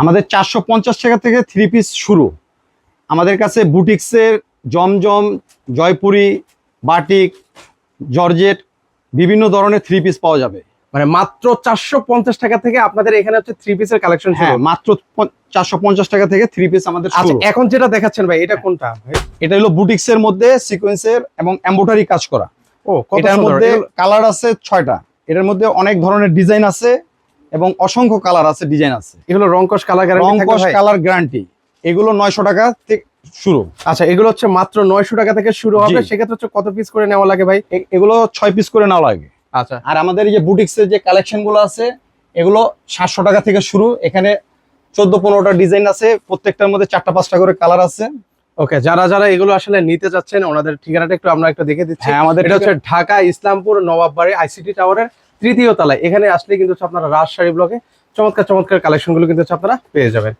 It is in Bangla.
আমাদের 450 টাকা থেকে 3 পিস শুরু। আমাদের কাছে বুটিক্সের জমজম, জয়পুরি, বাটিক, জর্জেট বিভিন্ন ধরনের 3 পিস পাওয়া যাবে। মানে মাত্র 450 টাকা থেকে আপনাদের এখানে হচ্ছে 3 পিসের কালেকশন শুরু। হ্যাঁ, মাত্র 450 টাকা থেকে 3 পিস আমাদের আচ্ছা, শুরু। এখন যেটা দেখাচ্ছেন ভাই, এটা কোনটা ভাই? এটা হলো বুটিক্সের মধ্যে সিকোয়েন্সের এবং এমব্রয়ডারি কাজ করা। ও, কত এটার সুন্দর। মধ্যে কালার আছে 6টা। এটার মধ্যে অনেক ধরনের ডিজাইন আছে এবং অসংখ্য কালার আছে, ডিজাইন আছে। এগুলো রংকশ কালার গ্যারান্টি থাকবে রংকশ ভাই? Colour guarantee. এগুলো 900 টাকা থেকে শুরু। আচ্ছা, এগুলো হচ্ছে মাত্র 900 টাকা থেকে শুরু হবে। জি। সেক্ষেত্রে হচ্ছে কত পিস করে নেওয়া লাগে ভাই? এগুলো 6 পিস করে নেওয়া লাগে। আচ্ছা, আর আমাদের এই যে বুটিক্সের যে কালেকশন গুলো আছে, এগুলো 700 টাকা থেকে শুরু। এখানে 14-15টা ডিজাইন আছে, প্রত্যেকটার মধ্যে 4টা-5টা করে কালার আছে। ওকে। যারা যারা এগুলো আসলে নিতে যাচ্ছেন, ওনাদের ঠিকানাটা একটু আমরা একটু দেখে দিচ্ছি। হ্যাঁ, আমাদের এটা হচ্ছে ঢাকা ইসলামপুর নবাববাড়ি আইসিটি টাওয়ারের 3য় তলায়। এখানে আসলে কিন্তু হচ্ছে আপনারা রাজশাহী ব্লকে চমৎকার চমৎকার কালেকশন গুলো কিন্তু হচ্ছে আপনারা পেয়ে যাবেন।